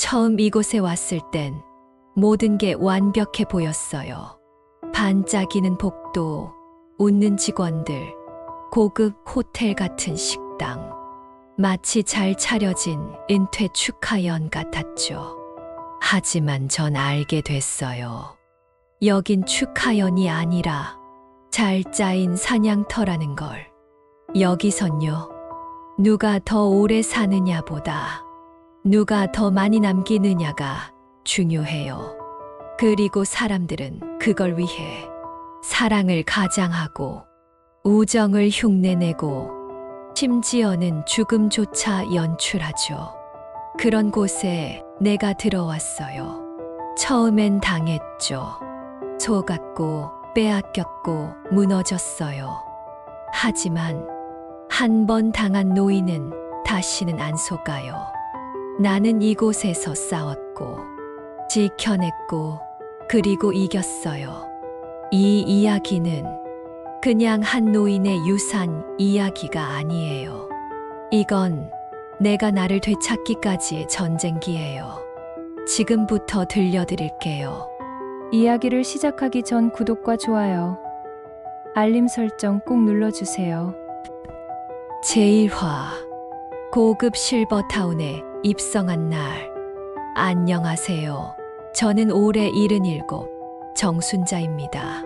처음 이곳에 왔을 땐 모든 게 완벽해 보였어요. 반짝이는 복도, 웃는 직원들, 고급 호텔 같은 식당. 마치 잘 차려진 은퇴 축하연 같았죠. 하지만 전 알게 됐어요. 여긴 축하연이 아니라 잘 짜인 사냥터라는 걸. 여기선요, 누가 더 오래 사느냐보다 누가 더 많이 남기느냐가 중요해요. 그리고 사람들은 그걸 위해 사랑을 가장하고 우정을 흉내내고 심지어는 죽음조차 연출하죠. 그런 곳에 내가 들어왔어요. 처음엔 당했죠. 속았고 빼앗겼고 무너졌어요. 하지만 한 번 당한 노인은 다시는 안 속아요. 나는 이곳에서 싸웠고 지켜냈고 그리고 이겼어요. 이 이야기는 그냥 한 노인의 유산 이야기가 아니에요. 이건 내가 나를 되찾기까지의 전쟁기예요. 지금부터 들려드릴게요. 이야기를 시작하기 전 구독과 좋아요, 알림 설정 꼭 눌러주세요. 제1화 고급 실버타운에 입성한 날. 안녕하세요. 저는 올해 77 정순자입니다.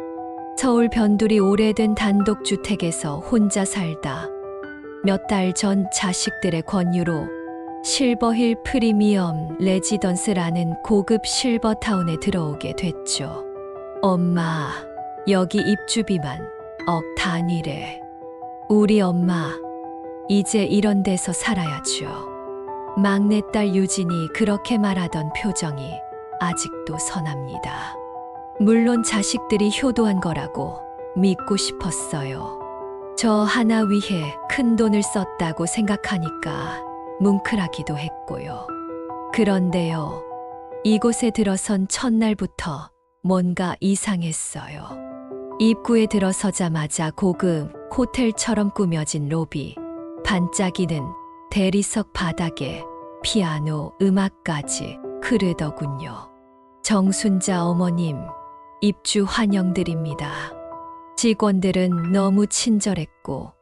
서울 변두리 오래된 단독주택에서 혼자 살다 몇 달 전 자식들의 권유로 실버힐 프리미엄 레지던스라는 고급 실버타운에 들어오게 됐죠. 엄마, 여기 입주비만 억 단위래. 우리 엄마, 이제 이런 데서 살아야죠. 막내딸 유진이 그렇게 말하던 표정이 아직도 선합니다. 물론 자식들이 효도한 거라고 믿고 싶었어요. 저 하나 위해 큰 돈을 썼다고 생각하니까 뭉클하기도 했고요. 그런데요, 이곳에 들어선 첫날부터 뭔가 이상했어요. 입구에 들어서자마자 고급 호텔처럼 꾸며진 로비, 반짝이는 대리석 바닥에 피아노 음악까지 흐르더군요. 정순자 어머님, 입주 환영드립니다. 직원들은 너무 친절했고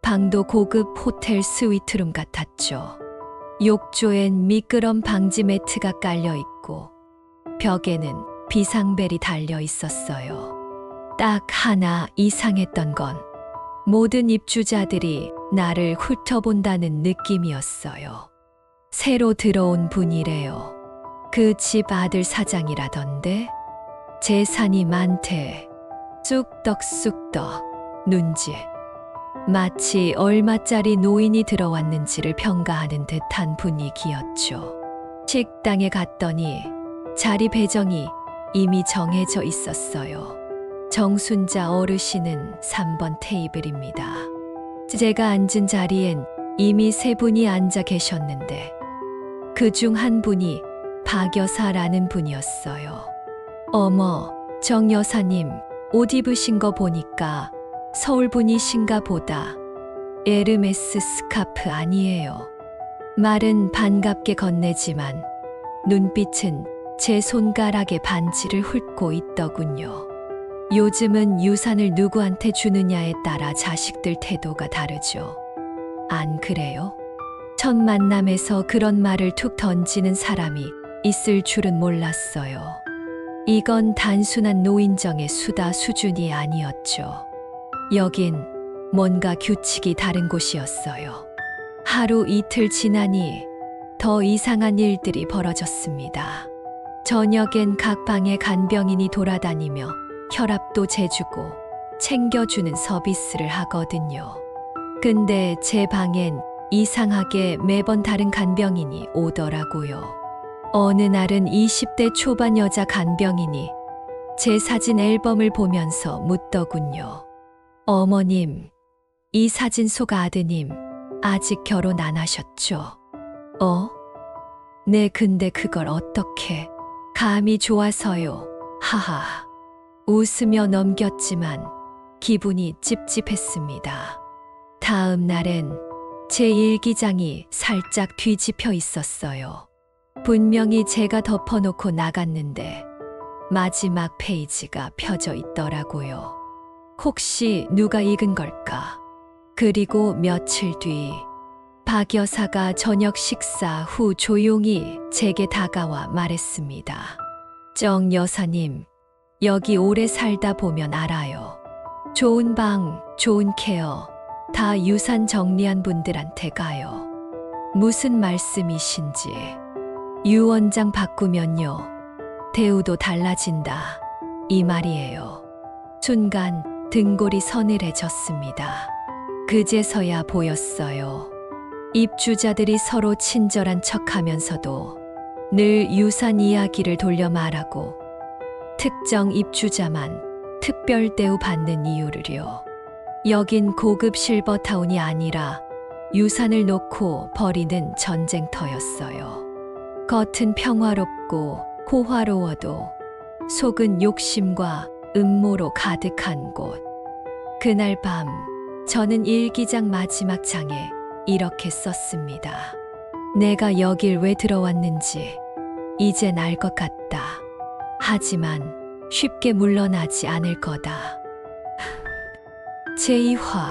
방도 고급 호텔 스위트룸 같았죠. 욕조엔 미끄럼 방지 매트가 깔려 있고 벽에는 비상벨이 달려 있었어요. 딱 하나 이상했던 건 모든 입주자들이 나를 훑어본다는 느낌이었어요. 새로 들어온 분이래요. 그 집 아들 사장이라던데. 재산이 많대. 쑥떡쑥떡 눈질. 마치 얼마짜리 노인이 들어왔는지를 평가하는 듯한 분위기였죠. 식당에 갔더니 자리 배정이 이미 정해져 있었어요. 정순자 어르신은 3번 테이블입니다. 제가 앉은 자리엔 이미 3분이 앉아 계셨는데 그중 한 분이 박 여사라는 분이었어요. 어머, 정 여사님, 옷 입으신 거 보니까 서울 분이신가 보다. 에르메스 스카프 아니에요. 말은 반갑게 건네지만 눈빛은 제 손가락에 반지를 훑고 있더군요. 요즘은 유산을 누구한테 주느냐에 따라 자식들 태도가 다르죠. 안 그래요? 첫 만남에서 그런 말을 툭 던지는 사람이 있을 줄은 몰랐어요. 이건 단순한 노인정의 수다 수준이 아니었죠. 여긴 뭔가 규칙이 다른 곳이었어요. 하루 이틀 지나니 더 이상한 일들이 벌어졌습니다. 저녁엔 각 방에 간병인이 돌아다니며 혈압도 재주고 챙겨주는 서비스를 하거든요. 근데 제 방엔 이상하게 매번 다른 간병인이 오더라고요. 어느 날은 20대 초반 여자 간병인이 제 사진 앨범을 보면서 묻더군요. 어머님, 이 사진 속 아드님 아직 결혼 안 하셨죠? 네, 근데 그걸 어떻게? 감이 좋아서요. 하하. 웃으며 넘겼지만 기분이 찝찝했습니다. 다음 날엔 제 일기장이 살짝 뒤집혀 있었어요. 분명히 제가 덮어놓고 나갔는데 마지막 페이지가 펴져 있더라고요. 혹시 누가 읽은 걸까? 그리고 며칠 뒤 박 여사가 저녁 식사 후 조용히 제게 다가와 말했습니다. 정 여사님, 여기 오래 살다 보면 알아요. 좋은 방, 좋은 케어, 다 유산 정리한 분들한테 가요. 무슨 말씀이신지. 유 원장 바꾸면요, 대우도 달라진다. 이 말이에요. 순간 등골이 서늘해졌습니다. 그제서야 보였어요. 입주자들이 서로 친절한 척하면서도 늘 유산 이야기를 돌려 말하고 특정 입주자만 특별 대우 받는 이유를요. 여긴 고급 실버타운이 아니라 유산을 놓고 벌이는 전쟁터였어요. 겉은 평화롭고 호화로워도 속은 욕심과 음모로 가득한 곳. 그날 밤 저는 일기장 마지막 장에 이렇게 썼습니다. 내가 여길 왜 들어왔는지 이젠 알 것 같다. 하지만 쉽게 물러나지 않을 거다. 제2화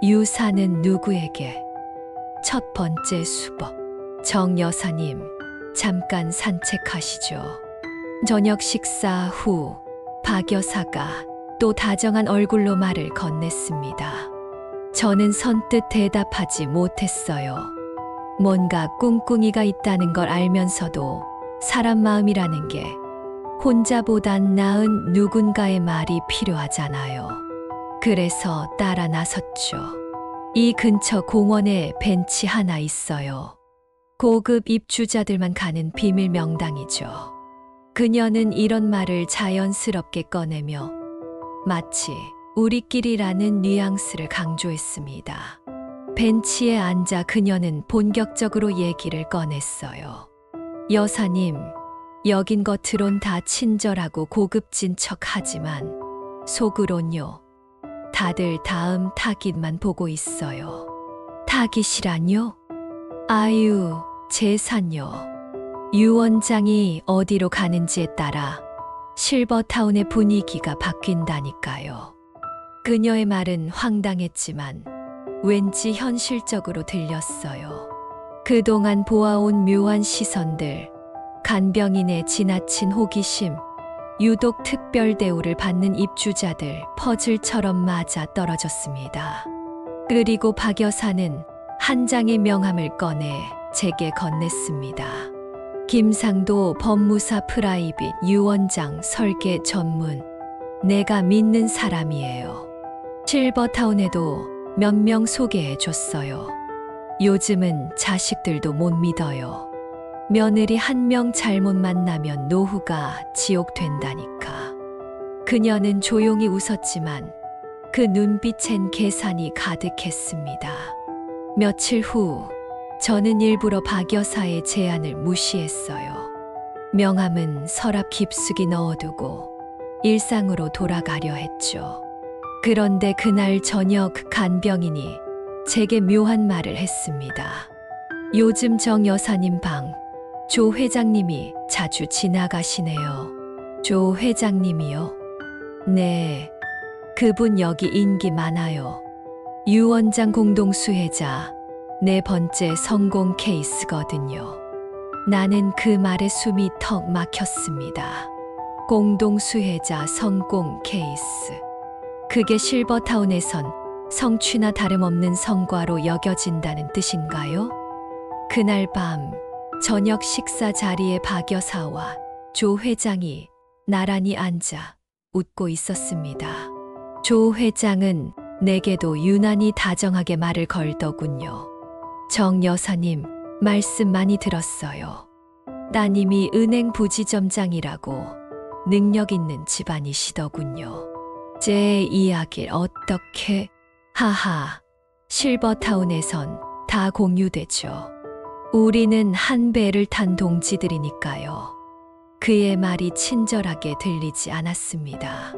유산은 누구에게? 첫 번째 수법. 정 여사님, 잠깐 산책하시죠. 저녁 식사 후 박 여사가 또 다정한 얼굴로 말을 건넸습니다. 저는 선뜻 대답하지 못했어요. 뭔가 꿍꿍이가 있다는 걸 알면서도 사람 마음이라는 게 혼자보단 나은 누군가의 말이 필요하잖아요. 그래서 따라 나섰죠. 이 근처 공원에 벤치 하나 있어요. 고급 입주자들만 가는 비밀 명당이죠. 그녀는 이런 말을 자연스럽게 꺼내며 마치 우리끼리라는 뉘앙스를 강조했습니다. 벤치에 앉아 그녀는 본격적으로 얘기를 꺼냈어요. 여사님, 여긴 겉으론 다 친절하고 고급진 척 하지만 속으론요, 다들 다음 타깃만 보고 있어요. 타깃이란요? 아유, 재산요. 유 원장이 어디로 가는지에 따라 실버타운의 분위기가 바뀐다니까요. 그녀의 말은 황당했지만 왠지 현실적으로 들렸어요. 그동안 보아온 묘한 시선들, 간병인의 지나친 호기심, 유독 특별 대우를 받는 입주자들 퍼즐처럼 맞아 떨어졌습니다. 그리고 박 여사는 한 장의 명함을 꺼내 제게 건넸습니다. 김상도 법무사 프라이빗 유 원장 설계 전문. 내가 믿는 사람이에요. 실버타운에도 몇 명 소개해 줬어요. 요즘은 자식들도 못 믿어요. 며느리 한 명 잘못 만나면 노후가 지옥 된다니까. 그녀는 조용히 웃었지만 그 눈빛엔 계산이 가득했습니다. 며칠 후 저는 일부러 박 여사의 제안을 무시했어요. 명함은 서랍 깊숙이 넣어두고 일상으로 돌아가려 했죠. 그런데 그날 저녁 간병인이 제게 묘한 말을 했습니다. 요즘 정 여사님 방 조 회장님이 자주 지나가시네요. 조 회장님이요? 네, 그분 여기 인기 많아요. 유 원장 공동수혜자 4번째 성공 케이스거든요. 나는 그 말에 숨이 턱 막혔습니다. 공동수혜자 성공 케이스. 그게 실버타운에선 성취나 다름없는 성과로 여겨진다는 뜻인가요? 그날 밤 저녁 식사 자리에 박 여사와 조 회장이 나란히 앉아 웃고 있었습니다. 조 회장은 내게도 유난히 다정하게 말을 걸더군요. 정 여사님, 말씀 많이 들었어요. 따님이 은행 부지점장이라고 능력 있는 집안이시더군요. 제 이야기를 어떻게... 하하, 실버타운에선 다 공유되죠. 우리는 한 배를 탄 동지들이니까요. 그의 말이 친절하게 들리지 않았습니다.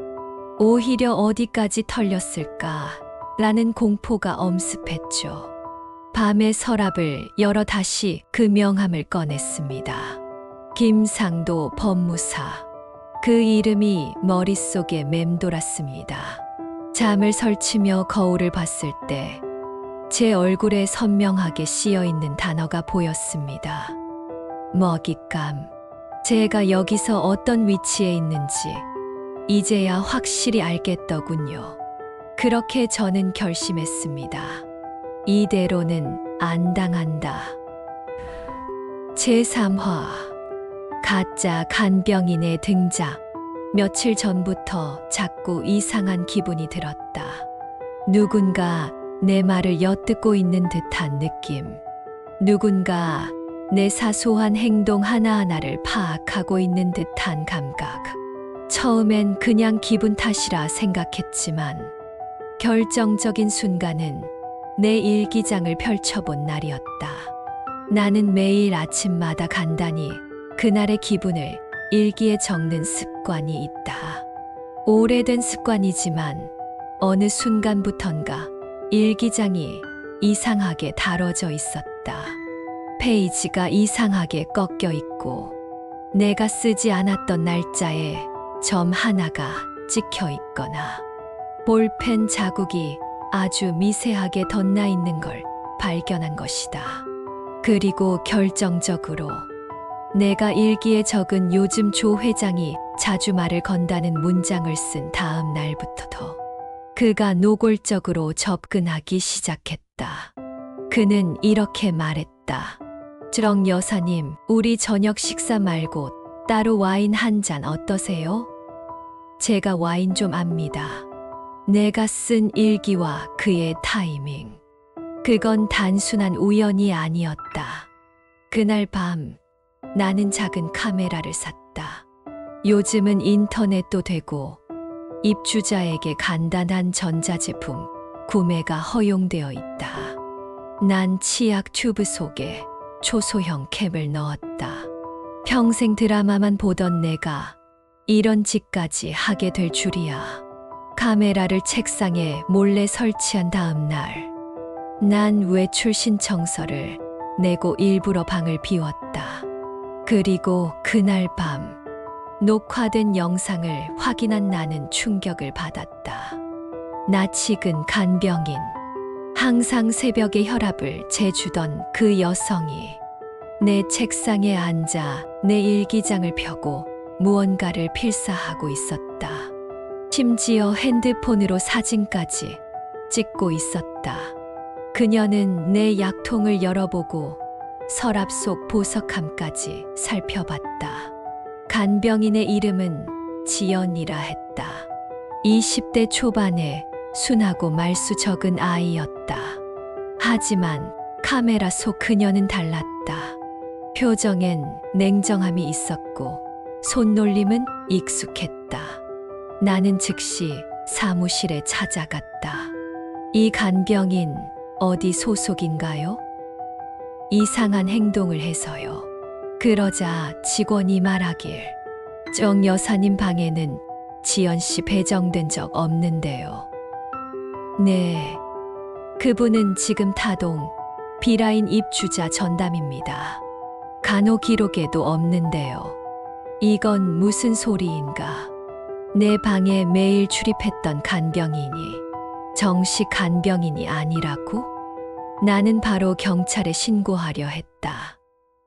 오히려 어디까지 털렸을까 라는 공포가 엄습했죠. 밤에 서랍을 열어 다시 그 명함을 꺼냈습니다. 김상도 법무사. 그 이름이 머릿속에 맴돌았습니다. 잠을 설치며 거울을 봤을 때 제 얼굴에 선명하게 씌어 있는 단어가 보였습니다. 먹잇감. 제가 여기서 어떤 위치에 있는지 이제야 확실히 알겠더군요. 그렇게 저는 결심했습니다. 이대로는 안 당한다. 제3화. 가짜 간병인의 등장. 며칠 전부터 자꾸 이상한 기분이 들었다. 누군가 내 말을 엿듣고 있는 듯한 느낌. 누군가 내 사소한 행동 하나하나를 파악하고 있는 듯한 감각. 처음엔 그냥 기분 탓이라 생각했지만 결정적인 순간은 내 일기장을 펼쳐본 날이었다. 나는 매일 아침마다 간단히 그날의 기분을 일기에 적는 습관이 있다. 오래된 습관이지만 어느 순간부턴가 일기장이 이상하게 다뤄져 있었다. 페이지가 이상하게 꺾여 있고 내가 쓰지 않았던 날짜에 점 하나가 찍혀 있거나 볼펜 자국이 아주 미세하게 덧나 있는 걸 발견한 것이다. 그리고 결정적으로 내가 일기에 적은 요즘 조 회장이 자주 말을 건다는 문장을 쓴 다음 날부터도 그가 노골적으로 접근하기 시작했다. 그는 이렇게 말했다. 정 여사님, 우리 저녁 식사 말고 따로 와인 한 잔 어떠세요? 제가 와인 좀 압니다. 내가 쓴 일기와 그의 타이밍. 그건 단순한 우연이 아니었다. 그날 밤 나는 작은 카메라를 샀다. 요즘은 인터넷도 되고 입주자에게 간단한 전자제품 구매가 허용되어 있다. 난 치약 튜브 속에 초소형 캡을 넣었다. 평생 드라마만 보던 내가 이런 짓까지 하게 될 줄이야. 카메라를 책상에 몰래 설치한 다음 날, 난 외출 신청서를 내고 일부러 방을 비웠다. 그리고 그날 밤, 녹화된 영상을 확인한 나는 충격을 받았다. 낯익은 간병인, 항상 새벽에 혈압을 재주던 그 여성이 내 책상에 앉아 내 일기장을 펴고 무언가를 필사하고 있었다. 심지어 핸드폰으로 사진까지 찍고 있었다. 그녀는 내 약통을 열어보고 서랍 속 보석함까지 살펴봤다. 간병인의 이름은 지연이라 했다. 20대 초반에 순하고 말수 적은 아이였다. 하지만 카메라 속 그녀는 달랐다. 표정엔 냉정함이 있었고 손놀림은 익숙했다. 나는 즉시 사무실에 찾아갔다. 이 간병인 어디 소속인가요? 이상한 행동을 해서요. 그러자 직원이 말하길, 정 여사님 방에는 지연 씨 배정된 적 없는데요. 네, 그분은 지금 타동 B라인 입주자 전담입니다. 간호 기록에도 없는데요. 이건 무슨 소리인가? 내 방에 매일 출입했던 간병인이 정식 간병인이 아니라고? 나는 바로 경찰에 신고하려 했다.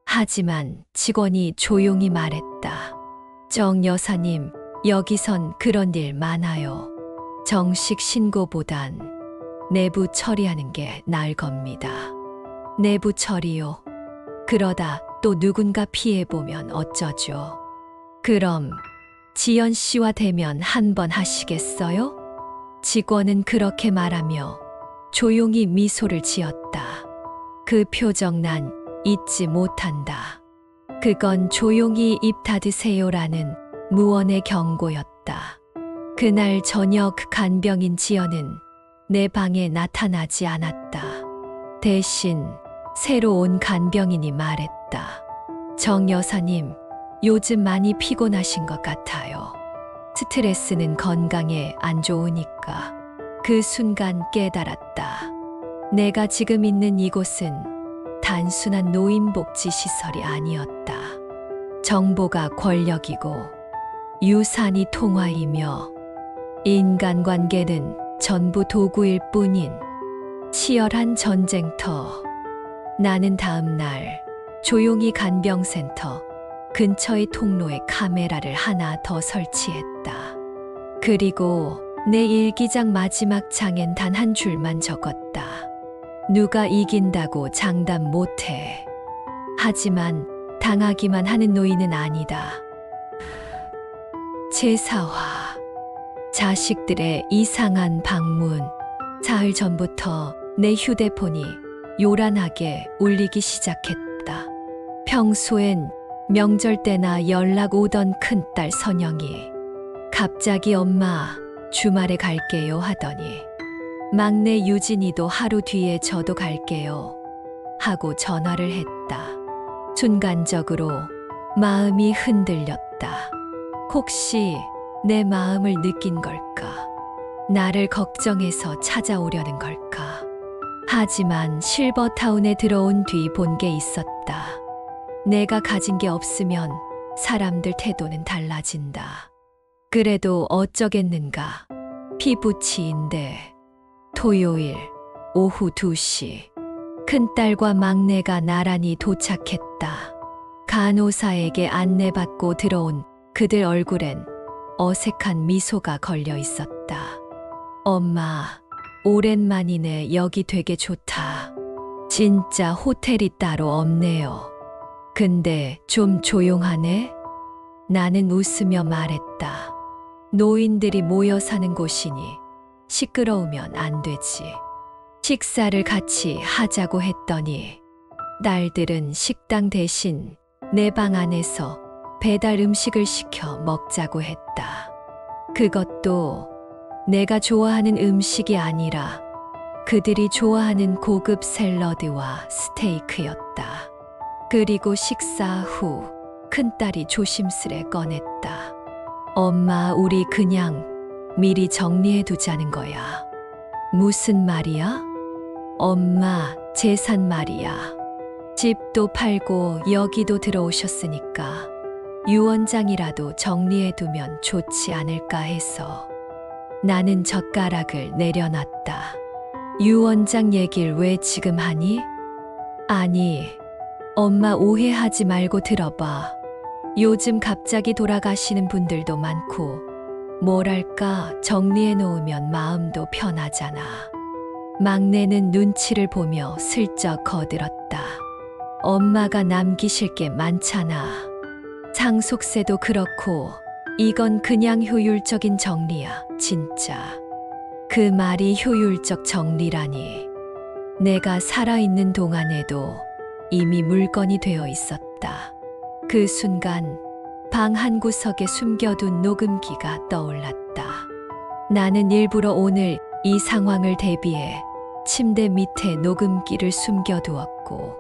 하지만 직원이 조용히 말했다. 정 여사님, 여기선 그런 일 많아요. 정식 신고보단 내부 처리하는 게 나을 겁니다. 내부 처리요? 그러다 또 누군가 피해보면 어쩌죠? 그럼 지연 씨와 대면 한번 하시겠어요? 직원은 그렇게 말하며 조용히 미소를 지었다. 그 표정 난 잊지 못한다. 그건 조용히 입 닫으세요라는 무언의 경고였다. 그날 저녁 간병인 지연은 내 방에 나타나지 않았다. 대신 새로 온 간병인이 말했다. 정 여사님, 요즘 많이 피곤하신 것 같아요. 스트레스는 건강에 안 좋으니까. 그 순간 깨달았다. 내가 지금 있는 이곳은 단순한 노인복지 시설이 아니었다. 정보가 권력이고 유산이 통화이며 인간관계는 전부 도구일 뿐인 치열한 전쟁터. 나는 다음 날 조용히 간병센터 근처의 통로에 카메라를 하나 더 설치했다. 그리고 내 일기장 마지막 장엔 단 한 줄만 적었다. 누가 이긴다고 장담 못해. 하지만 당하기만 하는 노인은 아니다. 제사화, 자식들의 이상한 방문. 사흘 전부터 내 휴대폰이 요란하게 울리기 시작했다. 평소엔 명절 때나 연락 오던 큰딸 선영이 갑자기 엄마 주말에 갈게요 하더니 막내 유진이도 하루 뒤에 저도 갈게요 하고 전화를 했다. 순간적으로 마음이 흔들렸다. 혹시 내 마음을 느낀 걸까? 나를 걱정해서 찾아오려는 걸까? 하지만 실버타운에 들어온 뒤 본 게 있었다. 내가 가진 게 없으면 사람들 태도는 달라진다. 그래도 어쩌겠는가. 피부치인데 토요일 오후 2시 큰딸과 막내가 나란히 도착했다. 간호사에게 안내받고 들어온 그들 얼굴엔 어색한 미소가 걸려 있었다. 엄마, 오랜만이네. 여기 되게 좋다. 진짜 호텔이 따로 없네요. 근데 좀 조용하네? 나는 웃으며 말했다. 노인들이 모여 사는 곳이니 시끄러우면 안 되지. 식사를 같이 하자고 했더니 딸들은 식당 대신 내 방 안에서 배달 음식을 시켜 먹자고 했다. 그것도 내가 좋아하는 음식이 아니라 그들이 좋아하는 고급 샐러드와 스테이크였다. 그리고 식사 후 큰딸이 조심스레 꺼냈다. 엄마, 우리 그냥 미리 정리해 두자는 거야. 무슨 말이야? 엄마, 재산 말이야. 집도 팔고 여기도 들어오셨으니까 유언장이라도 정리해 두면 좋지 않을까 해서. 나는 젓가락을 내려놨다. 유언장 얘길 왜 지금 하니? 아니, 엄마 오해하지 말고 들어봐. 요즘 갑자기 돌아가시는 분들도 많고, 뭐랄까, 정리해 놓으면 마음도 편하잖아. 막내는 눈치를 보며 슬쩍 거들었다. 엄마가 남기실 게 많잖아. 상속세도 그렇고, 이건 그냥 효율적인 정리야, 진짜. 그 말이 효율적 정리라니. 내가 살아있는 동안에도 이미 물건이 되어 있었다. 그 순간 방 한 구석에 숨겨둔 녹음기가 떠올랐다. 나는 일부러 오늘 이 상황을 대비해 침대 밑에 녹음기를 숨겨두었고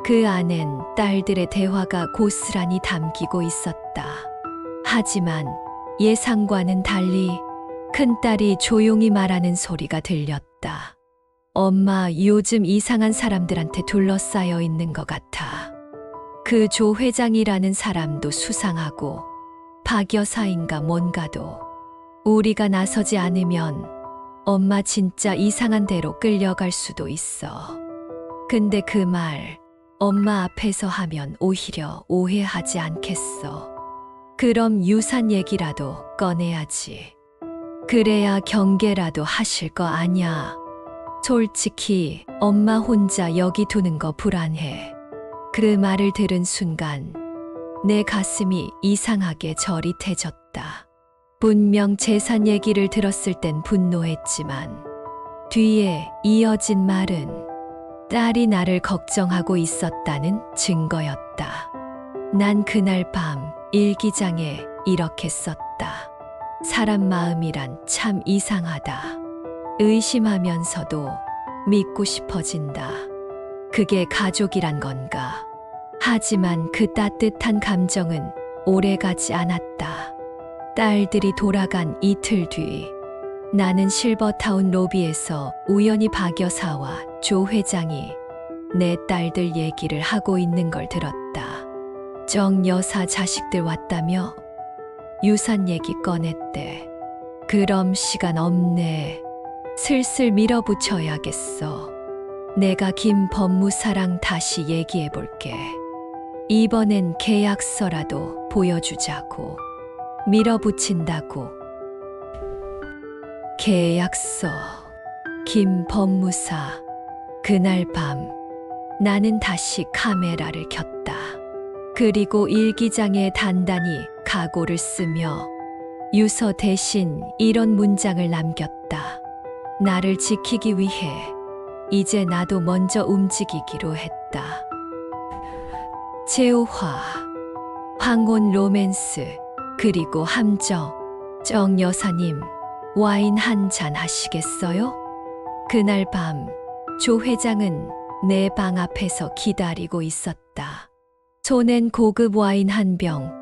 그 안엔 딸들의 대화가 고스란히 담기고 있었다. 하지만 예상과는 달리 큰딸이 조용히 말하는 소리가 들렸다. 엄마, 요즘 이상한 사람들한테 둘러싸여 있는 것 같아. 그 조 회장이라는 사람도 수상하고 박 여사인가 뭔가도. 우리가 나서지 않으면 엄마 진짜 이상한 데로 끌려갈 수도 있어. 근데 그 말 엄마 앞에서 하면 오히려 오해하지 않겠어. 그럼 유산 얘기라도 꺼내야지. 그래야 경계라도 하실 거 아냐. 솔직히 엄마 혼자 여기 두는 거 불안해. 그 말을 들은 순간 내 가슴이 이상하게 저릿해졌다. 분명 재산 얘기를 들었을 땐 분노했지만 뒤에 이어진 말은 딸이 나를 걱정하고 있었다는 증거였다. 난 그날 밤 일기장에 이렇게 썼다. 사람 마음이란 참 이상하다. 의심하면서도 믿고 싶어진다. 그게 가족이란 건가? 하지만 그 따뜻한 감정은 오래가지 않았다. 딸들이 돌아간 이틀 뒤 나는 실버타운 로비에서 우연히 박 여사와 조 회장이 내 딸들 얘기를 하고 있는 걸 들었다. 정 여사 자식들 왔다며 유산 얘기 꺼냈대. 그럼 시간 없네. 슬슬 밀어붙여야겠어. 내가 김 법무사랑 다시 얘기해 볼게. 이번엔 계약서라도 보여주자고. 밀어붙인다고. 계약서. 김 법무사. 그날 밤 나는 다시 카메라를 켰다. 그리고 일기장에 단단히 각오를 쓰며 유서 대신 이런 문장을 남겼다. 나를 지키기 위해 이제 나도 먼저 움직이기로 했다. 재호화, 황혼 로맨스, 그리고 함정. 정 여사님, 와인 한 잔 하시겠어요? 그날 밤 조 회장은 내 방 앞에서 기다리고 있었다. 손엔 고급 와인 한 병,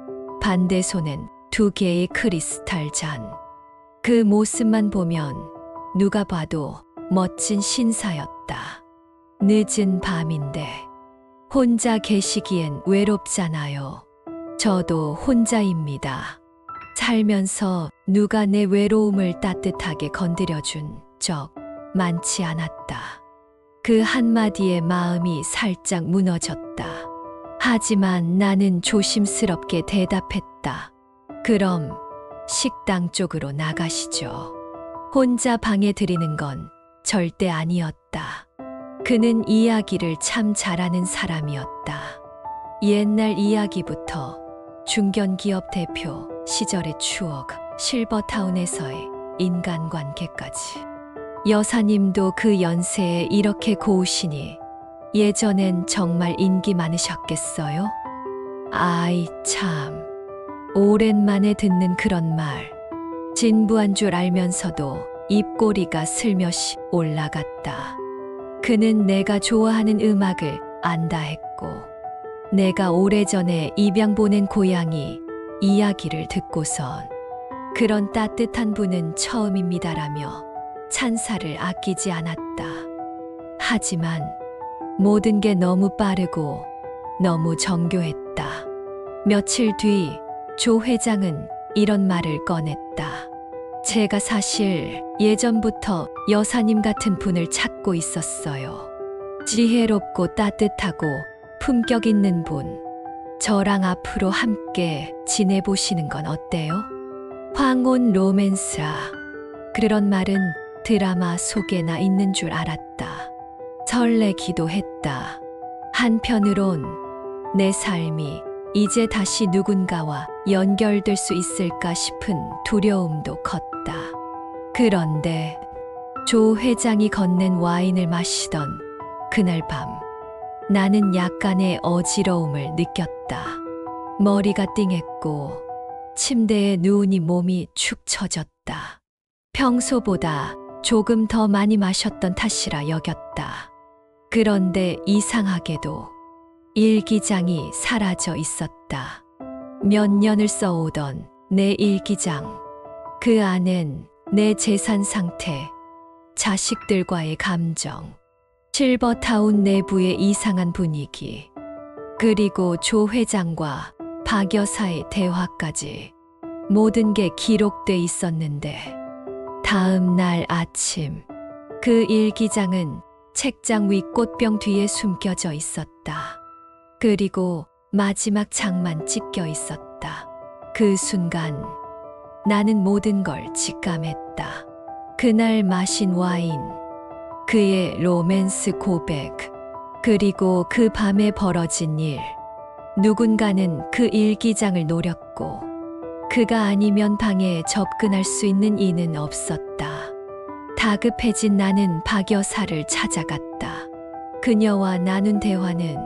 반대 손엔 2개의 크리스탈 잔. 그 모습만 보면 누가 봐도 멋진 신사였다. 늦은 밤인데 혼자 계시기엔 외롭잖아요. 저도 혼자입니다. 살면서 누가 내 외로움을 따뜻하게 건드려준 적 많지 않았다. 그 한마디에 마음이 살짝 무너졌다. 하지만 나는 조심스럽게 대답했다. 그럼 식당 쪽으로 나가시죠. 혼자 방해 드리는 건 절대 아니었다. 그는 이야기를 참 잘하는 사람이었다. 옛날 이야기부터 중견기업 대표 시절의 추억, 실버타운에서의 인간관계까지. 여사님도 그 연세에 이렇게 고우시니 예전엔 정말 인기 많으셨겠어요? 아이 참, 오랜만에 듣는 그런 말. 진부한 줄 알면서도 입꼬리가 슬며시 올라갔다. 그는 내가 좋아하는 음악을 안다 했고 내가 오래전에 입양 보낸 고향이 이야기를 듣고선 그런 따뜻한 분은 처음입니다라며 찬사를 아끼지 않았다. 하지만 모든 게 너무 빠르고 너무 정교했다. 며칠 뒤 조 회장은 이런 말을 꺼냈다. 제가 사실 예전부터 여사님 같은 분을 찾고 있었어요. 지혜롭고 따뜻하고 품격 있는 분. 저랑 앞으로 함께 지내보시는 건 어때요? 황혼 로맨스라. 그런 말은 드라마 속에나 있는 줄 알았다. 설레기도 했다. 한편으론 내 삶이 이제 다시 누군가와 연결될 수 있을까 싶은 두려움도 컸다. 그런데 조 회장이 건넨 와인을 마시던 그날 밤 나는 약간의 어지러움을 느꼈다. 머리가 띵했고 침대에 누우니 몸이 축 처졌다. 평소보다 조금 더 많이 마셨던 탓이라 여겼다. 그런데 이상하게도 일기장이 사라져 있었다. 몇 년을 써오던 내 일기장. 그 안엔 내 재산 상태, 자식들과의 감정, 실버타운 내부의 이상한 분위기, 그리고 조 회장과 박 여사의 대화까지 모든 게 기록돼 있었는데 다음 날 아침 그 일기장은 책장 위 꽃병 뒤에 숨겨져 있었다. 그리고 마지막 장만 찢겨 있었다. 그 순간 나는 모든 걸 직감했다. 그날 마신 와인, 그의 로맨스 고백, 그리고 그 밤에 벌어진 일. 누군가는 그 일기장을 노렸고 그가 아니면 방에 접근할 수 있는 이는 없었다. 다급해진 나는 박 여사를 찾아갔다. 그녀와 나눈 대화는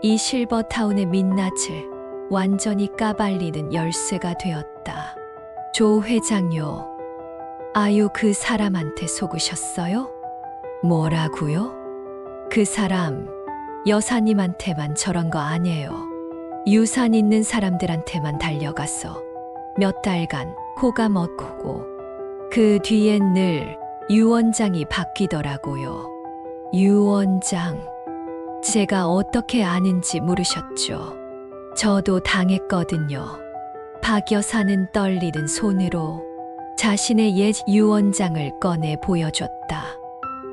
이 실버타운의 민낯을 완전히 까발리는 열쇠가 되었다. 조 회장요. 아유, 그 사람한테 속으셨어요? 뭐라고요? 그 사람 여사님한테만 저런 거 아니에요. 유산 있는 사람들한테만 달려가서 몇 달간 코가 먹고 그 뒤엔 늘 유원장이 바뀌더라고요. 유 원장, 제가 어떻게 아는지 물으셨죠. 저도 당했거든요. 박 여사는 떨리는 손으로 자신의 옛 유원장을 꺼내 보여줬다.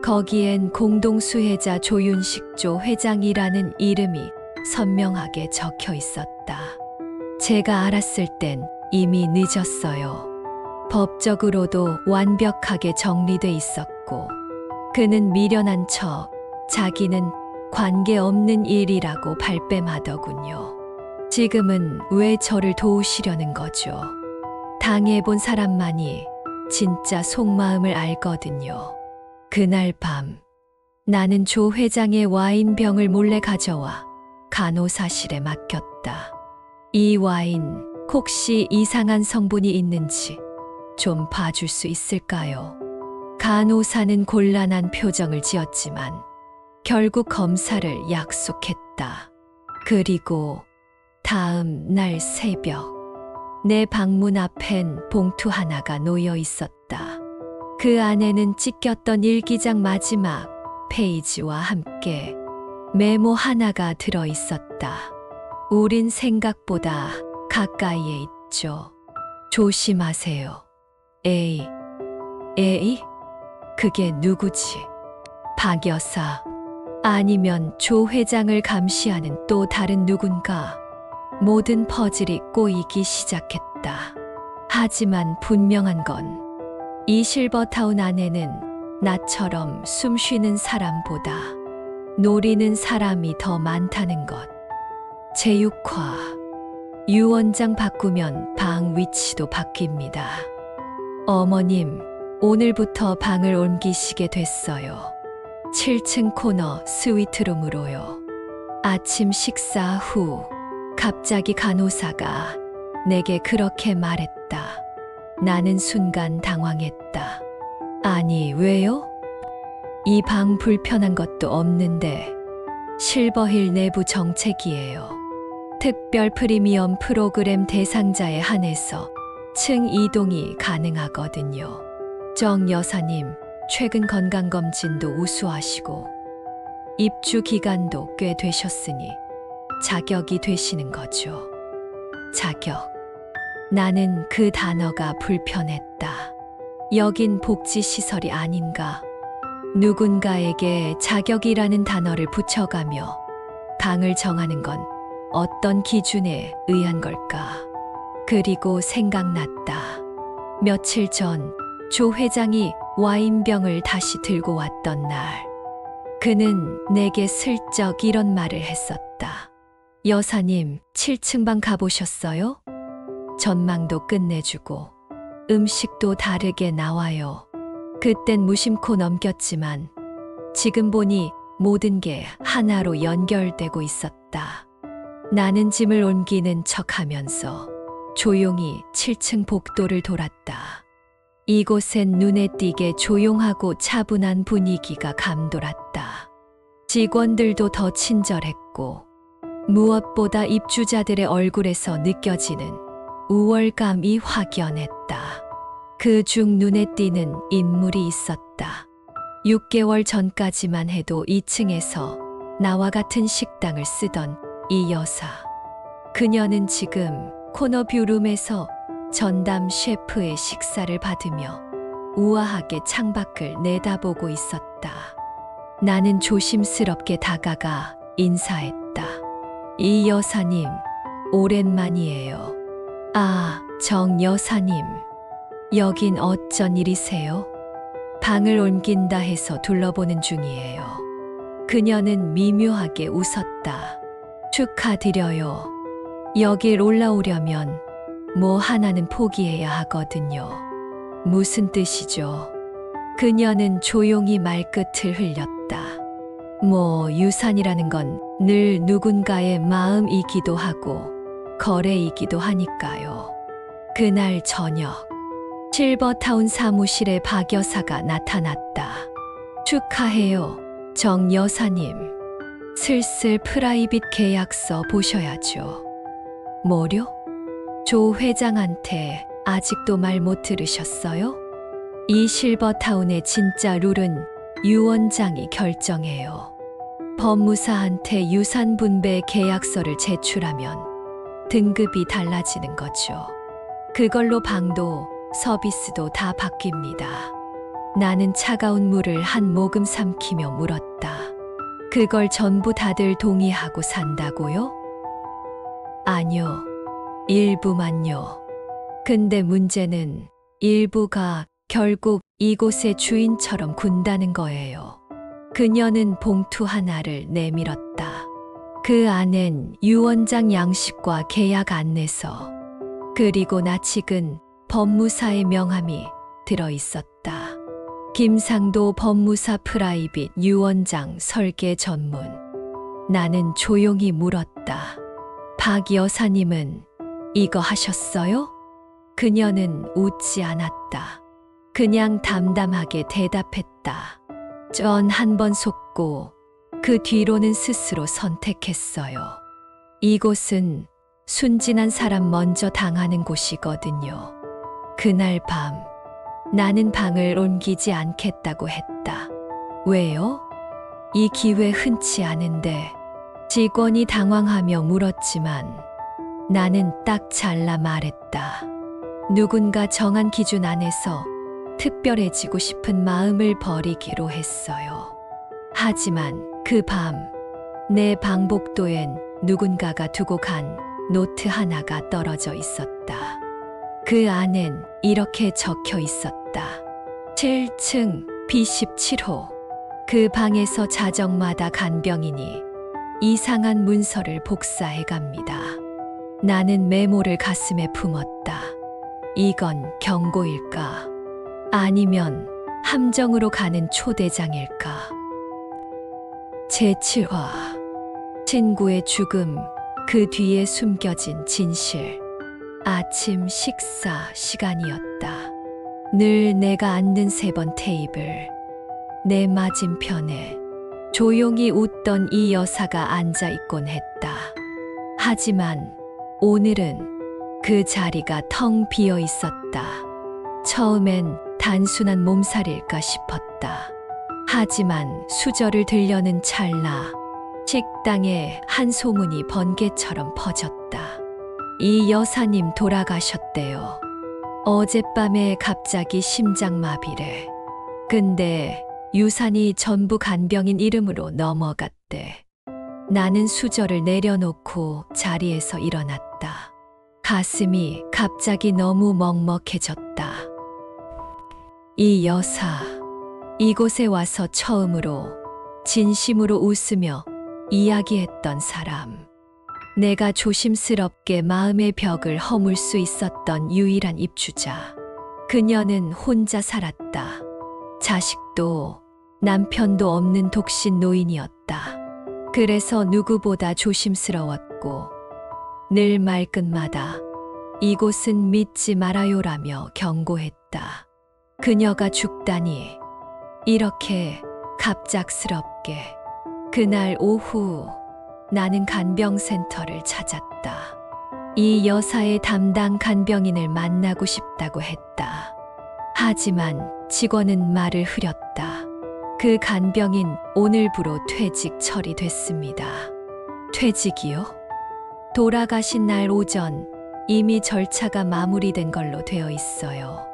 거기엔 공동수혜자 조윤식조 회장이라는 이름이 선명하게 적혀 있었다. 제가 알았을 땐 이미 늦었어요. 법적으로도 완벽하게 정리돼 있었고, 그는 미련한 척 자기는 관계없는 일이라고 발뺌하더군요. 지금은 왜 저를 도우시려는 거죠? 당해본 사람만이 진짜 속마음을 알거든요. 그날 밤, 나는 조 회장의 와인병을 몰래 가져와 간호사실에 맡겼다. 이 와인 혹시 이상한 성분이 있는지 좀 봐줄 수 있을까요? 간호사는 곤란한 표정을 지었지만 결국 검사를 약속했다. 그리고 다음 날 새벽, 내 방문 앞엔 봉투 하나가 놓여 있었다. 그 안에는 찢겼던 일기장 마지막 페이지와 함께 메모 하나가 들어 있었다. 우린 생각보다 가까이에 있죠. 조심하세요. 에이, 그게 누구지? 박 여사, 아니면 조 회장을 감시하는 또 다른 누군가? 모든 퍼즐이 꼬이기 시작했다. 하지만 분명한 건 이 실버타운 안에는 나처럼 숨 쉬는 사람보다 노리는 사람이 더 많다는 것. 제6화, 유 원장 바꾸면 방 위치도 바뀝니다. 어머님, 오늘부터 방을 옮기시게 됐어요. 7층 코너 스위트룸으로요. 아침 식사 후 갑자기 간호사가 내게 그렇게 말했다. 나는 순간 당황했다. 아니, 왜요? 이 방 불편한 것도 없는데 실버힐 내부 정책이에요. 특별 프리미엄 프로그램 대상자에 한해서 층 이동이 가능하거든요. 정 여사님, 최근 건강검진도 우수하시고 입주 기간도 꽤 되셨으니 자격이 되시는 거죠. 자격. 나는 그 단어가 불편했다. 여긴 복지시설이 아닌가. 누군가에게 자격이라는 단어를 붙여가며 방을 정하는 건 어떤 기준에 의한 걸까? 그리고 생각났다. 며칠 전 조 회장이 와인병을 다시 들고 왔던 날, 그는 내게 슬쩍 이런 말을 했었다. 여사님, 7층 방 가보셨어요? 전망도 끝내주고 음식도 다르게 나와요. 그땐 무심코 넘겼지만 지금 보니 모든 게 하나로 연결되고 있었다. 나는 짐을 옮기는 척하면서 조용히 7층 복도를 돌았다. 이곳엔 눈에 띄게 조용하고 차분한 분위기가 감돌았다. 직원들도 더 친절했고 무엇보다 입주자들의 얼굴에서 느껴지는 우월감이 확연했다. 그 중 눈에 띄는 인물이 있었다. 6개월 전까지만 해도 2층에서 나와 같은 식당을 쓰던 이 여사. 그녀는 지금 코너뷰룸에서 전담 셰프의 식사를 받으며 우아하게 창밖을 내다보고 있었다. 나는 조심스럽게 다가가 인사했다. 이 여사님, 오랜만이에요. 아, 정 여사님, 여긴 어쩐 일이세요? 방을 옮긴다 해서 둘러보는 중이에요. 그녀는 미묘하게 웃었다. 축하드려요. 여길 올라오려면 뭐 하나는 포기해야 하거든요. 무슨 뜻이죠? 그녀는 조용히 말끝을 흘렸다. 뭐 유산이라는 건 늘 누군가의 마음이기도 하고 거래이기도 하니까요. 그날 저녁, 실버타운 사무실에 박 여사가 나타났다. 축하해요, 정 여사님. 슬슬 프라이빗 계약서 보셔야죠. 뭐요? 조 회장한테 아직도 말 못 들으셨어요? 이 실버타운의 진짜 룰은 유 원장이 결정해요. 법무사한테 유산 분배 계약서를 제출하면 등급이 달라지는 거죠. 그걸로 방도 서비스도 다 바뀝니다. 나는 차가운 물을 한 모금 삼키며 물었다. 그걸 전부 다들 동의하고 산다고요? 아니요. 일부만요. 근데 문제는 일부가 결국 이곳의 주인처럼 군다는 거예요. 그녀는 봉투 하나를 내밀었다. 그 안엔 유 원장 양식과 계약 안내서 그리고 나 찍은 법무사의 명함이 들어있었다. 김상도 법무사 프라이빗 유 원장 설계 전문. 나는 조용히 물었다. 박 여사님은 이거 하셨어요? 그녀는 웃지 않았다. 그냥 담담하게 대답했다. 전 한 번 속고 그 뒤로는 스스로 선택했어요. 이곳은 순진한 사람 먼저 당하는 곳이거든요. 그날 밤 나는 방을 옮기지 않겠다고 했다. 왜요? 이 기회 흔치 않은데. 직원이 당황하며 물었지만 나는 딱 잘라 말했다. 누군가 정한 기준 안에서 특별해지고 싶은 마음을 버리기로 했어요. 하지만 그 밤 내 방복도엔 누군가가 두고 간 노트 하나가 떨어져 있었다. 그 안엔 이렇게 적혀 있었다. 7층 B17호. 그 방에서 자정마다 간병인이 이상한 문서를 복사해 갑니다. 나는 메모를 가슴에 품었다. 이건 경고일까? 아니면 함정으로 가는 초대장일까? 제7화. 친구의 죽음, 그 뒤에 숨겨진 진실. 아침 식사 시간이었다. 늘 내가 앉는 3번 테이블. 내 맞은편에 조용히 웃던 이 여사가 앉아 있곤 했다. 하지만 오늘은 그 자리가 텅 비어 있었다. 처음엔 단순한 몸살일까 싶었다. 하지만 수저를 들려는 찰나 식당에 한 소문이 번개처럼 퍼졌다. 이 여사님 돌아가셨대요. 어젯밤에 갑자기 심장마비래. 근데 유산이 전부 간병인 이름으로 넘어갔대. 나는 수저를 내려놓고 자리에서 일어났다. 가슴이 갑자기 너무 먹먹해졌다. 이 여사, 이곳에 와서 처음으로 진심으로 웃으며 이야기했던 사람. 내가 조심스럽게 마음의 벽을 허물 수 있었던 유일한 입주자. 그녀는 혼자 살았다. 자식도 남편도 없는 독신 노인이었다. 그래서 누구보다 조심스러웠고 늘 말끝마다 이곳은 믿지 말아요라며 경고했다. 그녀가 죽다니 이렇게 갑작스럽게. 그날 오후 나는 간병센터를 찾았다. 이 여사의 담당 간병인을 만나고 싶다고 했다. 하지만 직원은 말을 흐렸다. 그 간병인 오늘부로 퇴직 처리됐습니다. 퇴직이요? 돌아가신 날 오전 이미 절차가 마무리된 걸로 되어 있어요.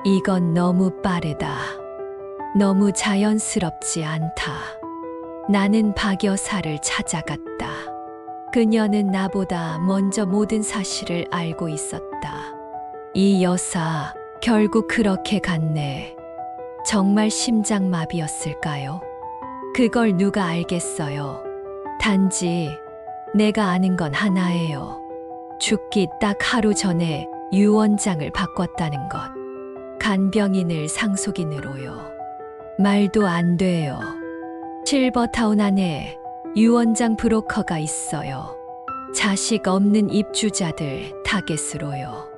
이건 너무 빠르다. 너무 자연스럽지 않다. 나는 박 여사를 찾아갔다. 그녀는 나보다 먼저 모든 사실을 알고 있었다. 이 여사 결국 그렇게 갔네. 정말 심장마비였을까요? 그걸 누가 알겠어요. 단지 내가 아는 건 하나예요. 죽기 딱 하루 전에 유 원장을 바꿨다는 것. 간병인을 상속인으로요. 말도 안 돼요. 실버타운 안에 유 원장 브로커가 있어요. 자식 없는 입주자들 타겟으로요.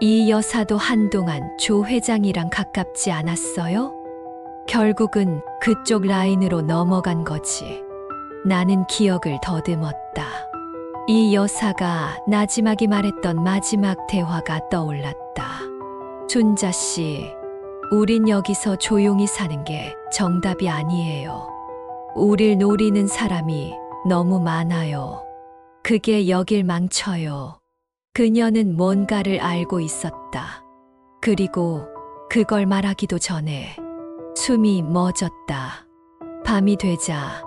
이 여사도 한동안 조 회장이랑 가깝지 않았어요? 결국은 그쪽 라인으로 넘어간 거지. 나는 기억을 더듬었다. 이 여사가 나지막이 말했던 마지막 대화가 떠올랐다. 준자 씨, 우린 여기서 조용히 사는 게 정답이 아니에요. 우릴 노리는 사람이 너무 많아요. 그게 여길 망쳐요. 그녀는 뭔가를 알고 있었다. 그리고 그걸 말하기도 전에 숨이 멎었다. 밤이 되자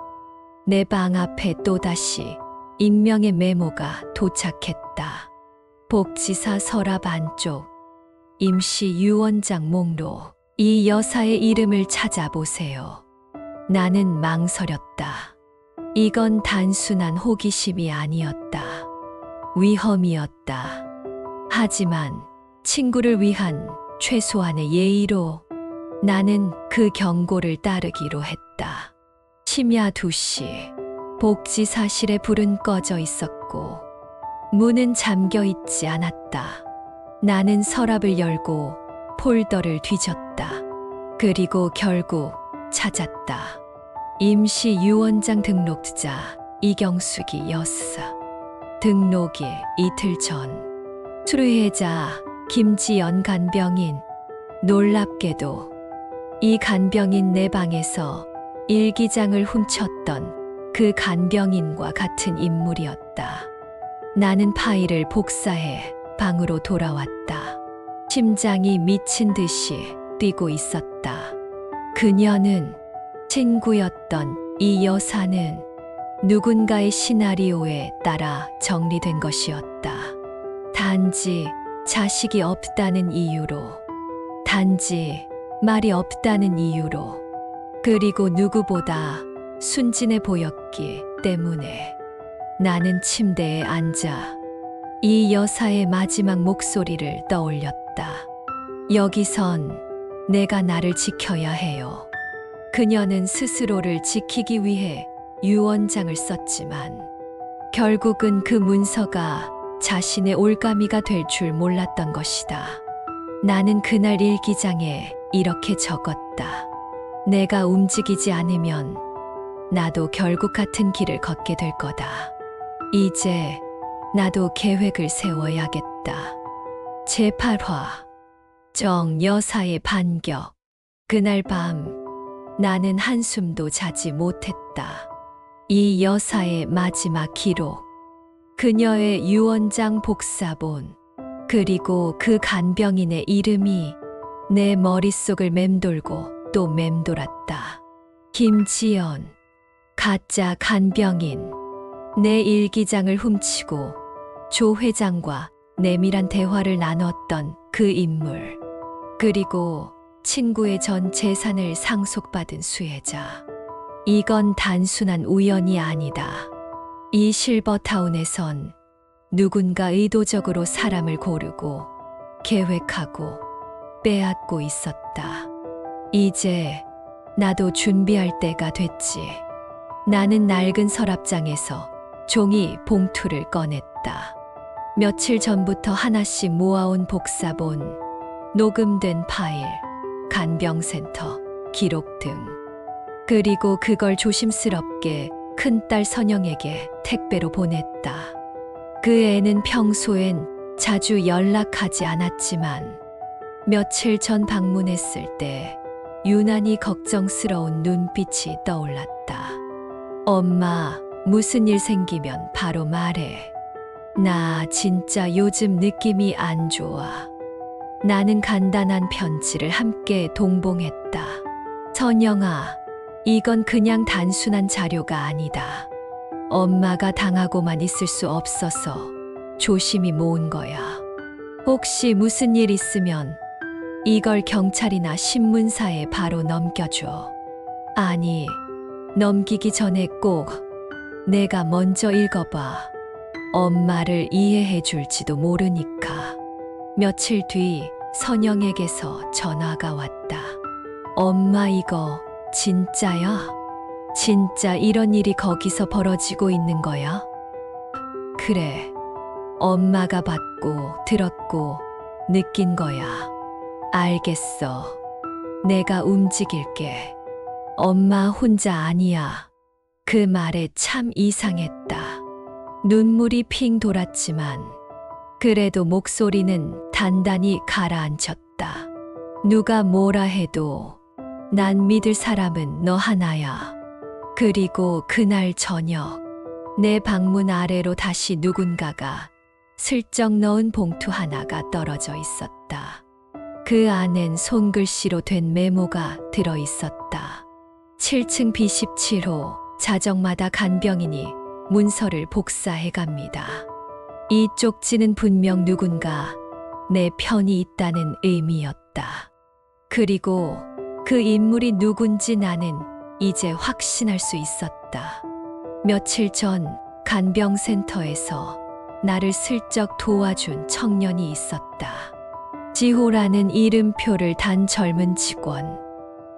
내 방 앞에 또다시 익명의 메모가 도착했다. 복지사 서랍 안쪽 임시 유언장 목록. 이 여사의 이름을 찾아보세요. 나는 망설였다. 이건 단순한 호기심이 아니었다. 위험이었다. 하지만 친구를 위한 최소한의 예의로 나는 그 경고를 따르기로 했다. 심야 2시, 복지사실의 불은 꺼져 있었고 문은 잠겨 있지 않았다. 나는 서랍을 열고 폴더를 뒤졌다. 그리고 결국 찾았다. 임시 유언장 등록자 이경숙이 여사. 등록일 이틀 전. 수의회자 김지연 간병인. 놀랍게도 이 간병인 내 방에서 일기장을 훔쳤던 그 간병인과 같은 인물이었다. 나는 파일을 복사해 방으로 돌아왔다. 심장이 미친 듯이 뛰고 있었다. 그녀는 친구였던 이 여사는 누군가의 시나리오에 따라 정리된 것이었다. 단지 자식이 없다는 이유로, 단지 말이 없다는 이유로, 그리고 누구보다 순진해 보였기 때문에 나는 침대에 앉아 이 여사의 마지막 목소리를 떠올렸다. 여기선 내가 나를 지켜야 해요. 그녀는 스스로를 지키기 위해 유언장을 썼지만 결국은 그 문서가 자신의 올가미가 될 줄 몰랐던 것이다. 나는 그날 일기장에 이렇게 적었다. 내가 움직이지 않으면 나도 결국 같은 길을 걷게 될 거다. 이제 나도 계획을 세워야겠다. 제8화 정 여사의 반격. 그날 밤 나는 한숨도 자지 못했다. 이 여사의 마지막 기록, 그녀의 유언장 복사본, 그리고 그 간병인의 이름이 내 머릿속을 맴돌고 또 맴돌았다. 김지연, 가짜 간병인. 내 일기장을 훔치고 조 회장과 내밀한 대화를 나눴던 그 인물. 그리고 친구의 전 재산을 상속받은 수혜자. 이건 단순한 우연이 아니다. 이 실버타운에선 누군가 의도적으로 사람을 고르고 계획하고 빼앗고 있었다. 이제 나도 준비할 때가 됐지. 나는 낡은 서랍장에서 종이 봉투를 꺼냈다. 며칠 전부터 하나씩 모아온 복사본, 녹음된 파일, 간병센터, 기록 등. 그리고 그걸 조심스럽게 큰딸 선영에게 택배로 보냈다. 그 애는 평소엔 자주 연락하지 않았지만 며칠 전 방문했을 때 유난히 걱정스러운 눈빛이 떠올랐다. 엄마, 무슨 일 생기면 바로 말해. 나 진짜 요즘 느낌이 안 좋아. 나는 간단한 편지를 함께 동봉했다. 선영아, 이건 그냥 단순한 자료가 아니다. 엄마가 당하고만 있을 수 없어서 조심히 모은 거야. 혹시 무슨 일 있으면 이걸 경찰이나 신문사에 바로 넘겨줘. 아니, 넘기기 전에 꼭 내가 먼저 읽어봐. 엄마를 이해해 줄지도 모르니까. 며칠 뒤 선영에게서 전화가 왔다. 엄마, 이거 진짜야? 진짜 이런 일이 거기서 벌어지고 있는 거야? 그래. 엄마가 봤고 들었고 느낀 거야. 알겠어. 내가 움직일게. 엄마 혼자 아니야. 그 말에 참 이상했다. 눈물이 핑 돌았지만 그래도 목소리는 단단히 가라앉혔다. 누가 뭐라 해도 난 믿을 사람은 너 하나야. 그리고 그날 저녁 내 방문 아래로 다시 누군가가 슬쩍 넣은 봉투 하나가 떨어져 있었다. 그 안엔 손글씨로 된 메모가 들어 있었다. 7층 B17호 자정마다 간병인이 문서를 복사해 갑니다. 이 쪽지는 분명 누군가 내 편이 있다는 의미였다. 그리고 그 인물이 누군지 나는 이제 확신할 수 있었다. 며칠 전 간병센터에서 나를 슬쩍 도와준 청년이 있었다. 지호라는 이름표를 단 젊은 직원.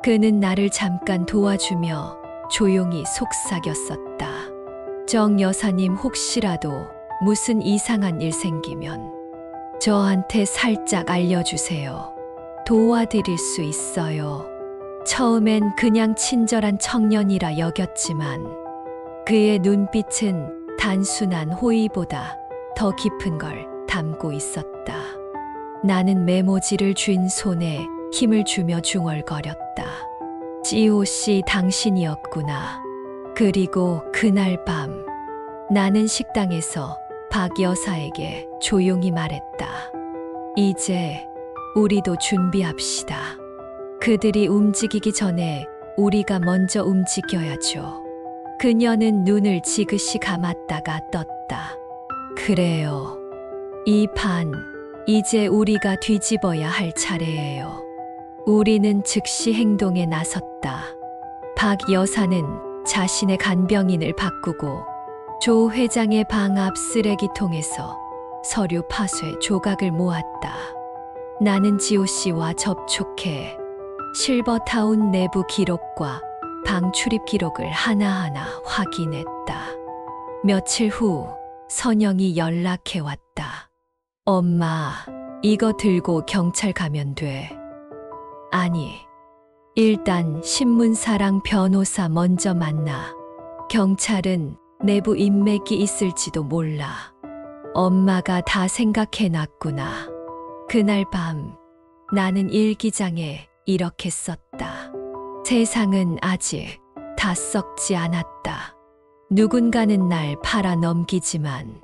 그는 나를 잠깐 도와주며 조용히 속삭였었다. 정 여사님 혹시라도 무슨 이상한 일 생기면 저한테 살짝 알려주세요. 도와드릴 수 있어요. 처음엔 그냥 친절한 청년이라 여겼지만 그의 눈빛은 단순한 호의보다 더 깊은 걸 담고 있었다. 나는 메모지를 쥔 손에 힘을 주며 중얼거렸다. 지호 씨 당신이었구나. 그리고 그날 밤 나는 식당에서 박 여사에게 조용히 말했다. 이제 우리도 준비합시다. 그들이 움직이기 전에 우리가 먼저 움직여야죠. 그녀는 눈을 지그시 감았다가 떴다. 그래요. 이 판 이제 우리가 뒤집어야 할 차례예요. 우리는 즉시 행동에 나섰다. 박 여사는 자신의 간병인을 바꾸고 조 회장의 방 앞 쓰레기통에서 서류 파쇄 조각을 모았다. 나는 지호 씨와 접촉해 실버타운 내부 기록과 방 출입 기록을 하나하나 확인했다. 며칠 후 선영이 연락해 왔다. 엄마, 이거 들고 경찰 가면 돼. 아니, 일단 신문사랑 변호사 먼저 만나. 경찰은 내부 인맥이 있을지도 몰라. 엄마가 다 생각해놨구나. 그날 밤 나는 일기장에 이렇게 썼다. 세상은 아직 다 썩지 않았다. 누군가는 날 팔아 넘기지만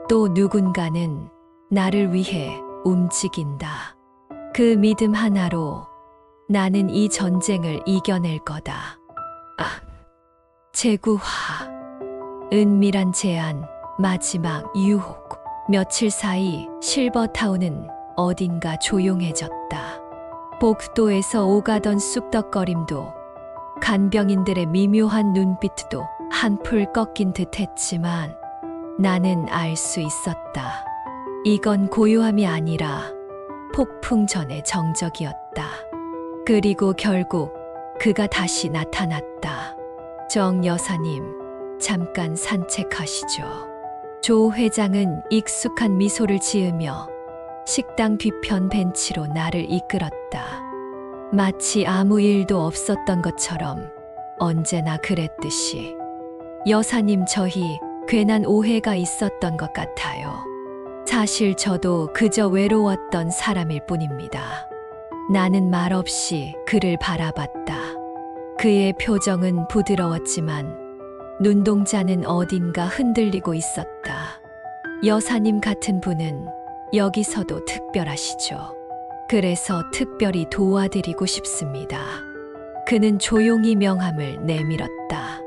또 누군가는 나를 위해 움직인다. 그 믿음 하나로 나는 이 전쟁을 이겨낼 거다. 재구화. 은밀한 제안, 마지막 유혹. 며칠 사이 실버타운은 어딘가 조용해졌다. 복도에서 오가던 쑥덕거림도 간병인들의 미묘한 눈빛도 한풀 꺾인 듯 했지만 나는 알 수 있었다. 이건 고요함이 아니라 폭풍 전의 정적이었다. 그리고 결국 그가 다시 나타났다. 정 여사님, 잠깐 산책하시죠. 조 회장은 익숙한 미소를 지으며 식당 뒤편 벤치로 나를 이끌었다. 마치 아무 일도 없었던 것처럼 언제나 그랬듯이. 여사님, 저희 괜한 오해가 있었던 것 같아요. 사실 저도 그저 외로웠던 사람일 뿐입니다. 나는 말없이 그를 바라봤다. 그의 표정은 부드러웠지만 눈동자는 어딘가 흔들리고 있었다. 여사님 같은 분은 여기서도 특별하시죠. 그래서 특별히 도와드리고 싶습니다. 그는 조용히 명함을 내밀었다.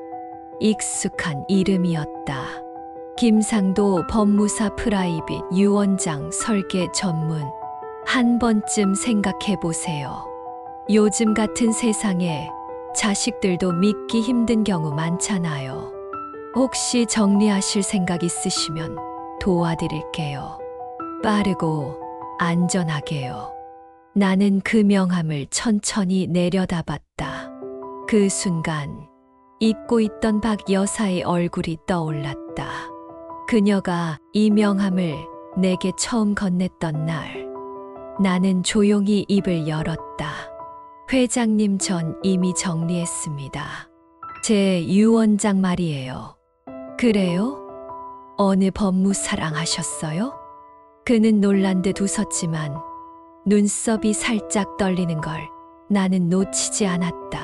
익숙한 이름이었다. 김상도 법무사 프라이빗 유원장 설계 전문. 한 번쯤 생각해 보세요. 요즘 같은 세상에 자식들도 믿기 힘든 경우 많잖아요. 혹시 정리하실 생각 있으시면 도와드릴게요. 빠르고 안전하게요. 나는 그 명함을 천천히 내려다봤다. 그 순간 잊고 있던 박 여사의 얼굴이 떠올랐다. 그녀가 이 명함을 내게 처음 건넸던 날, 나는 조용히 입을 열었다. 회장님, 전 이미 정리했습니다. 제 유원장 말이에요. 그래요? 어느 법무사랑 하셨어요? 그는 놀란 듯 웃었지만 눈썹이 살짝 떨리는 걸 나는 놓치지 않았다.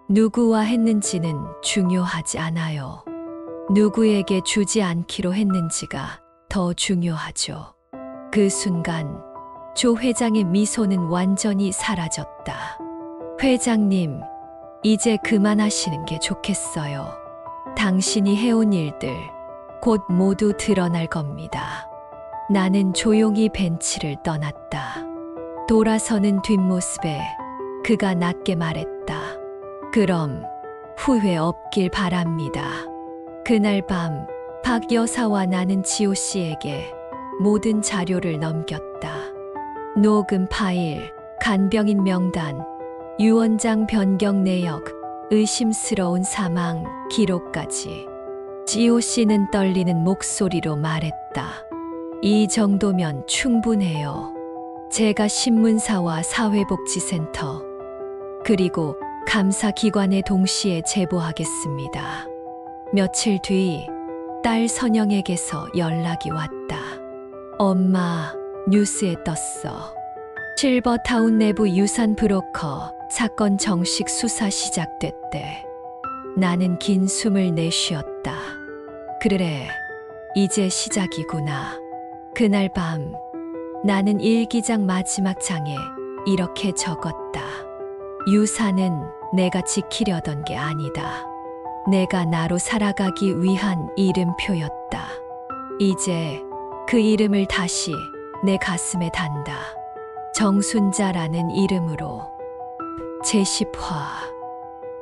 누구와 했는지는 중요하지 않아요. 누구에게 주지 않기로 했는지가 더 중요하죠. 그 순간 조 회장의 미소는 완전히 사라졌다. 회장님, 이제 그만하시는 게 좋겠어요. 당신이 해온 일들 곧 모두 드러날 겁니다. 나는 조용히 벤치를 떠났다. 돌아서는 뒷모습에 그가 낮게 말했다. 그럼 후회 없길 바랍니다. 그날 밤 박 여사와 나는 지호 씨에게 모든 자료를 넘겼다. 녹음 파일, 간병인 명단, 유언장 변경 내역, 의심스러운 사망 기록까지. 지호 씨는 떨리는 목소리로 말했다. 이 정도면 충분해요. 제가 신문사와 사회복지센터, 그리고 감사기관에 동시에 제보하겠습니다. 며칠 뒤 딸 선영에게서 연락이 왔다. 엄마, 뉴스에 떴어. 실버타운 내부 유산 브로커 사건 정식 수사 시작됐대. 나는 긴 숨을 내쉬었다. 그래, 이제 시작이구나. 그날 밤 나는 일기장 마지막 장에 이렇게 적었다. 유산은 내가 지키려던 게 아니다. 내가 나로 살아가기 위한 이름표였다. 이제 그 이름을 다시 내 가슴에 단다. 정순자라는 이름으로. 제10화.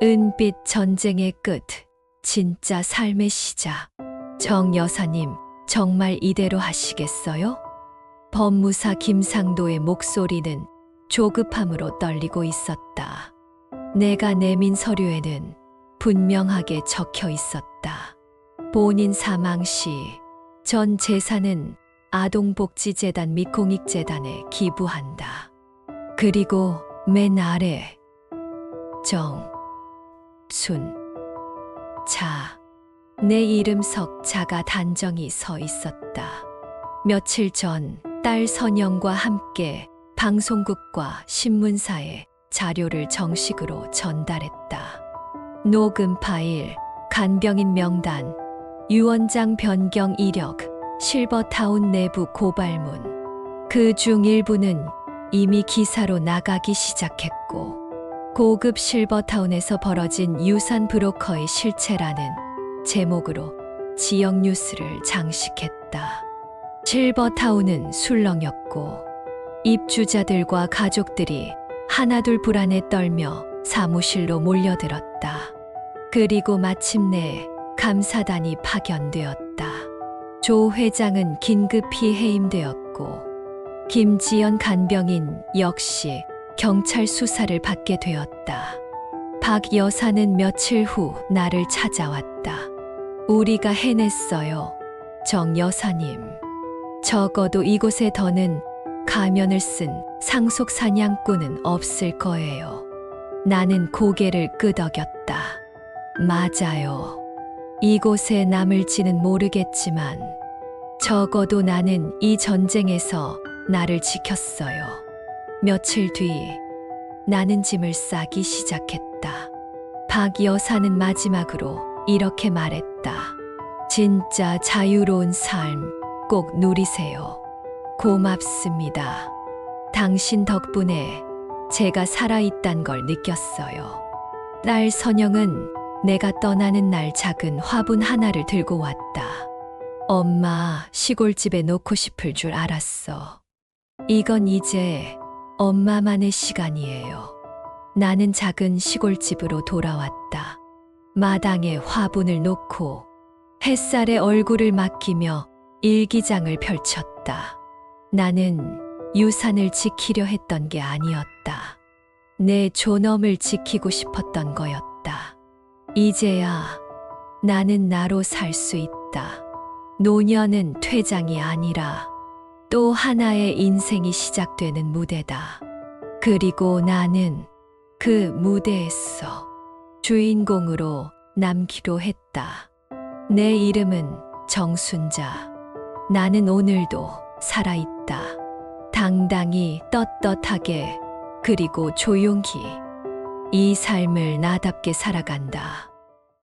은빛 전쟁의 끝, 진짜 삶의 시작. 정 여사님, 정말 이대로 하시겠어요? 법무사 김상도의 목소리는 조급함으로 떨리고 있었다. 내가 내민 서류에는 분명하게 적혀 있었다. 본인 사망 시 전 재산은 아동복지재단 및 공익재단에 기부한다. 그리고 맨 아래 자, 내 이름 석자가 단정히 서 있었다. 며칠 전 딸 선영과 함께 방송국과 신문사에 자료를 정식으로 전달했다. 녹음 파일, 간병인 명단, 유언장 변경 이력, 실버타운 내부 고발문. 그 중 일부는 이미 기사로 나가기 시작했고, 고급 실버타운에서 벌어진 유산 브로커의 실체라는 제목으로 지역 뉴스를 장식했다. 실버타운은 술렁였고 입주자들과 가족들이 하나둘 불안에 떨며 사무실로 몰려들었다. 그리고 마침내 감사단이 파견되었다. 조 회장은 긴급히 해임되었고 김지연 간병인 역시 경찰 수사를 받게 되었다. 박 여사는 며칠 후 나를 찾아왔다. 우리가 해냈어요, 정 여사님. 적어도 이곳에 더는 가면을 쓴 상속 사냥꾼은 없을 거예요. 나는 고개를 끄덕였다. 맞아요. 이곳에 남을지는 모르겠지만 적어도 나는 이 전쟁에서 나를 지켰어요. 며칠 뒤 나는 짐을 싸기 시작했다. 박 여사는 마지막으로 이렇게 말했다. 진짜 자유로운 삶 꼭 누리세요. 고맙습니다. 당신 덕분에 제가 살아있단 걸 느꼈어요. 딸 선영은 내가 떠나는 날 작은 화분 하나를 들고 왔다. 엄마, 시골집에 놓고 싶을 줄 알았어. 이건 이제 엄마만의 시간이에요. 나는 작은 시골집으로 돌아왔다. 마당에 화분을 놓고 햇살에 얼굴을 맡기며 일기장을 펼쳤다. 나는 유산을 지키려 했던 게 아니었다. 내 존엄을 지키고 싶었던 거였다. 이제야 나는 나로 살 수 있다. 노년은 퇴장이 아니라 또 하나의 인생이 시작되는 무대다. 그리고 나는 그 무대에서 주인공으로 남기로 했다. 내 이름은 정순자. 나는 오늘도 살아있다. 당당히 떳떳하게 그리고 조용히 이 삶을 나답게 살아간다.